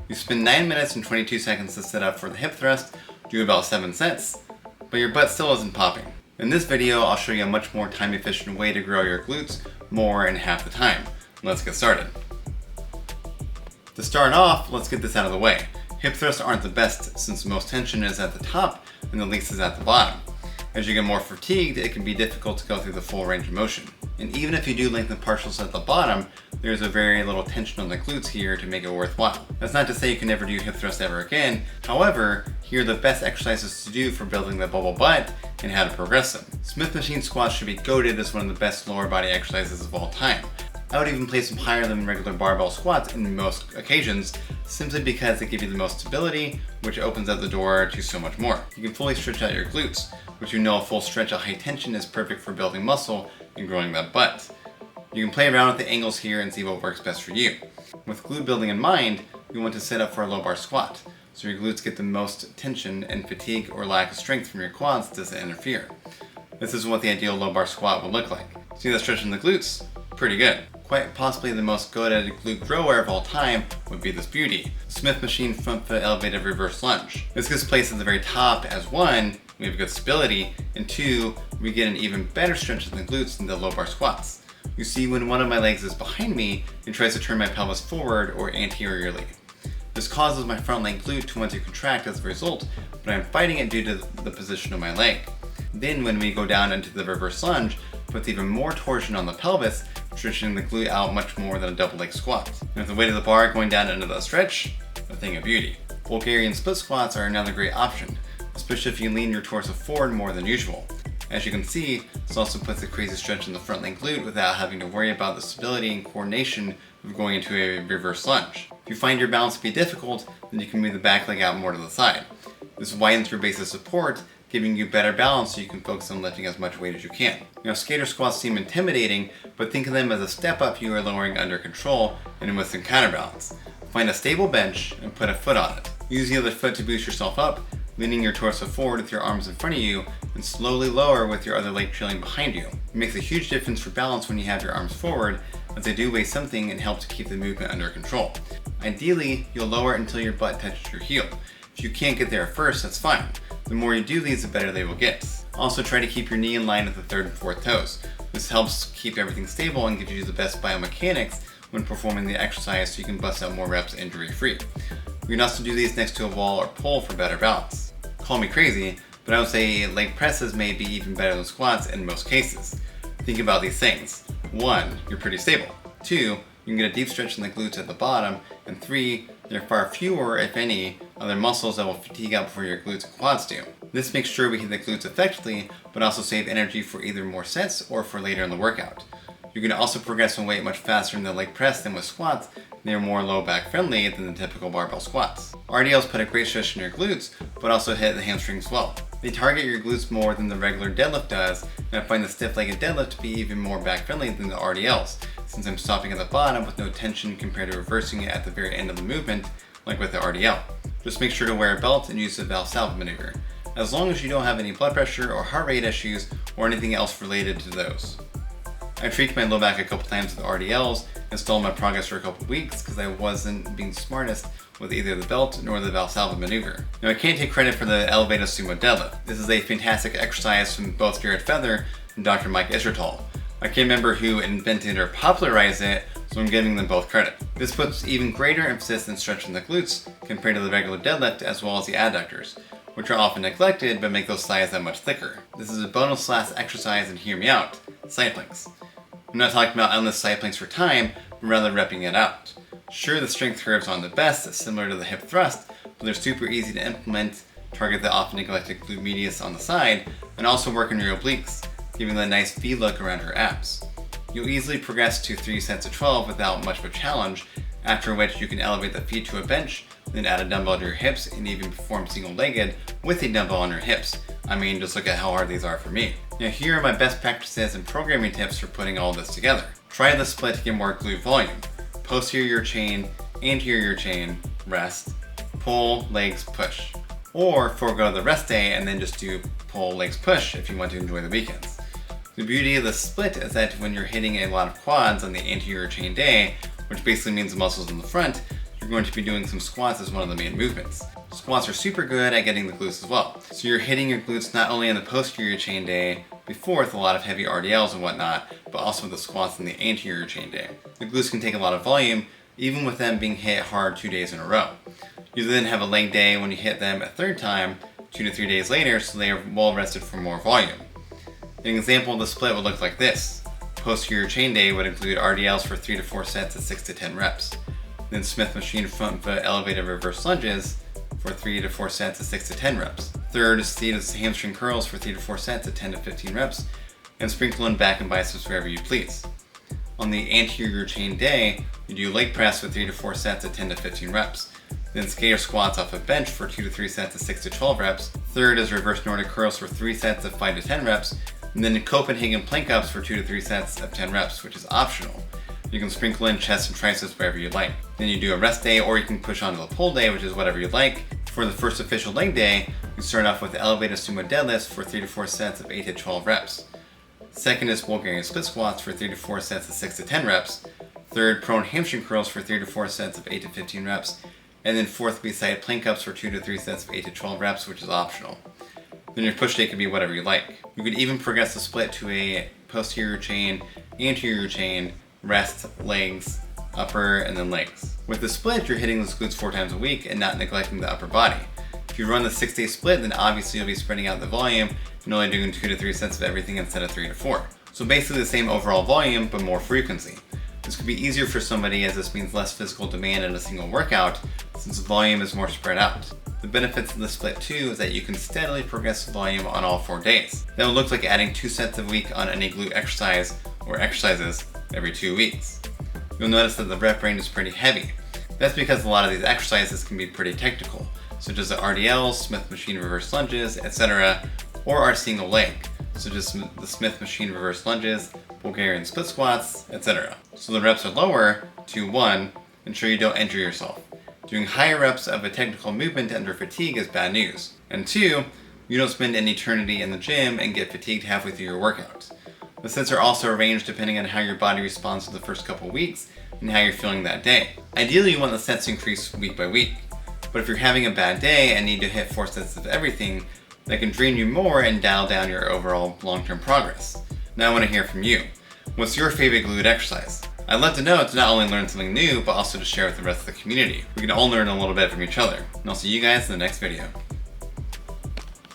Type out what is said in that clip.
You spend 9 minutes and 22 seconds to set up for the hip thrust, do about 7 sets, but your butt still isn't popping. In this video, I'll show you a much more time efficient way to grow your glutes more in half the time. Let's get started. To start off, let's get this out of the way. Hip thrusts aren't the best since most tension is at the top and the least is at the bottom. As you get more fatigued, it can be difficult to go through the full range of motion. And even if you do lengthen partials at the bottom, there's a very little tension on the glutes here to make it worthwhile. That's not to say you can never do hip thrusts ever again. However, here are the best exercises to do for building the bubble butt and how to progress them. Smith machine squats should be goated as one of the best lower body exercises of all time. I would even place them higher than regular barbell squats in most occasions, simply because they give you the most stability, which opens up the door to so much more. You can fully stretch out your glutes, which you know a full stretch at high tension is perfect for building muscle and growing that butt. You can play around with the angles here and see what works best for you. With glute building in mind, you want to set up for a low bar squat, so your glutes get the most tension and fatigue or lack of strength from your quads doesn't interfere. This is what the ideal low bar squat would look like. See that stretch in the glutes? Pretty good. Quite possibly the most goated glute grower of all time would be this beauty, Smith machine front foot elevated reverse lunge. This gets placed at the very top as one, we have good stability, and two, we get an even better stretch in the glutes than the low bar squats. You see when one of my legs is behind me and tries to turn my pelvis forward or anteriorly. This causes my front leg glute to want to contract as a result, but I'm fighting it due to the position of my leg. Then when we go down into the reverse lunge, puts even more torsion on the pelvis, stretching the glute out much more than a double leg squat. And with the weight of the bar going down into the stretch, a thing of beauty. Bulgarian split squats are another great option, especially if you lean your torso forward more than usual. As you can see, this also puts a crazy stretch in the front leg glute without having to worry about the stability and coordination of going into a reverse lunge. If you find your balance to be difficult, then you can move the back leg out more to the side. This widens your base of support, giving you better balance so you can focus on lifting as much weight as you can. Now, skater squats seem intimidating, but think of them as a step up you are lowering under control and with some counterbalance. Find a stable bench and put a foot on it. Use the other foot to boost yourself up, leaning your torso forward with your arms in front of you and slowly lower with your other leg trailing behind you. It makes a huge difference for balance when you have your arms forward, as they do weigh something and help to keep the movement under control. Ideally, you'll lower it until your butt touches your heel. If you can't get there at first, that's fine. The more you do these, the better they will get. Also, try to keep your knee in line with the third and fourth toes. This helps keep everything stable and gives you the best biomechanics when performing the exercise so you can bust out more reps injury-free. You can also do these next to a wall or pole for better balance. Call me crazy, but I would say leg presses may be even better than squats in most cases. Think about these things. 1, you're pretty stable. 2, you can get a deep stretch in the glutes at the bottom. And 3, there are far fewer, if any, other muscles that will fatigue out before your glutes and quads do. This makes sure we hit the glutes effectively, but also save energy for either more sets or for later in the workout. You can also progress in weight much faster in the leg press than with squats. They are more low back friendly than the typical barbell squats. RDLs put a great stretch in your glutes, but also hit the hamstrings well. They target your glutes more than the regular deadlift does, and I find the stiff-legged deadlift to be even more back friendly than the RDLs, since I'm stopping at the bottom with no tension compared to reversing it at the very end of the movement, like with the RDL. Just make sure to wear a belt and use the Valsalva maneuver, as long as you don't have any blood pressure or heart rate issues or anything else related to those. I tweaked my low back a couple times with RDLs and stalled my progress for a couple weeks because I wasn't being smartest with either the belt nor the Valsalva maneuver. Now, I can't take credit for the elevated sumo deadlift. This is a fantastic exercise from both Jared Feather and Dr. Mike Israetel. I can't remember who invented or popularized it, so I'm giving them both credit. This puts even greater emphasis in stretching the glutes compared to the regular deadlift as well as the adductors, which are often neglected but make those thighs that much thicker. This is a bonus last exercise, and hear me out, side planks. I'm not talking about endless side planks for time, but rather repping it out. Sure, the strength curves aren't the best, similar to the hip thrust, but they're super easy to implement, target the often neglected glute medius on the side, and also work on your obliques, giving them a nice V look around her abs. You'll easily progress to 3 sets of 12 without much of a challenge, after which you can elevate the feet to a bench, then add a dumbbell to your hips, and even perform single-legged with a dumbbell on your hips. I mean, just look at how hard these are for me. Now, here are my best practices and programming tips for putting all this together. Try the split to get more glute volume. Posterior chain, anterior chain, rest, pull, legs, push. Or forego the rest day and then just do pull, legs, push if you want to enjoy the weekends. The beauty of the split is that when you're hitting a lot of quads on the anterior chain day, which basically means the muscles in the front, you're going to be doing some squats as one of the main movements. Squats are super good at getting the glutes as well. So you're hitting your glutes not only on the posterior chain day before with a lot of heavy RDLs and whatnot, but also with the squats on the anterior chain day. The glutes can take a lot of volume, even with them being hit hard 2 days in a row. You then have a leg day when you hit them a third time, 2 to 3 days later, so they are well rested for more volume. An example of the split would look like this. Posterior chain day would include RDLs for 3 to 4 sets at 6 to 10 reps. Then Smith machine front foot elevated reverse lunges for 3 to 4 sets at 6 to 10 reps. Third, seated hamstring curls for 3 to 4 sets at 10 to 15 reps, and sprinkle in back and biceps wherever you please. On the anterior chain day, you do leg press for 3 to 4 sets at 10 to 15 reps. Then skater squats off a bench for 2 to 3 sets at 6 to 12 reps. Third is reverse Nordic curls for 3 sets of 5 to 10 reps. And then Copenhagen plank ups for 2 to 3 sets of 10 reps, which is optional. You can sprinkle in chest and triceps wherever you'd like. Then you do a rest day, or you can push onto a pull day, which is whatever you'd like. For the first official leg day, you start off with elevated sumo deadlifts for 3 to 4 sets of 8 to 12 reps. Second is Bulgarian split squats for 3 to 4 sets of 6 to 10 reps. Third, prone hamstring curls for 3 to 4 sets of 8 to 15 reps. And then fourth, beside plank ups for 2 to 3 sets of 8 to 12 reps, which is optional. Then your push day could be whatever you like. You could even progress the split to a posterior chain, anterior chain, rest, legs, upper, and then legs. With the split, you're hitting those glutes 4 times a week and not neglecting the upper body. If you run the 6-day split, then obviously you'll be spreading out the volume and only doing 2 to 3 sets of everything instead of 3 to 4. So basically the same overall volume, but more frequency. This could be easier for somebody as this means less physical demand in a single workout, since volume is more spread out. The benefits of the split too is that you can steadily progress volume on all 4 days. That would look like adding 2 sets a week on any glute exercise or exercises every 2 weeks. You'll notice that the rep range is pretty heavy. That's because a lot of these exercises can be pretty technical, such as the RDLs, Smith machine reverse lunges, etc., or our single leg, such as the Smith machine reverse lunges, Bulgarian split squats, etc. So the reps are lower to 1, ensure you don't injure yourself. Doing higher reps of a technical movement under fatigue is bad news. And 2, you don't spend an eternity in the gym and get fatigued halfway through your workout. The sets are also arranged depending on how your body responds to the first couple weeks and how you're feeling that day. Ideally, you want the sets to increase week by week. But if you're having a bad day and need to hit 4 sets of everything, that can drain you more and dial down your overall long-term progress. Now I want to hear from you. What's your favorite glute exercise? I'd love to know to not only learn something new, but also to share with the rest of the community. We can all learn a little bit from each other. And I'll see you guys in the next video.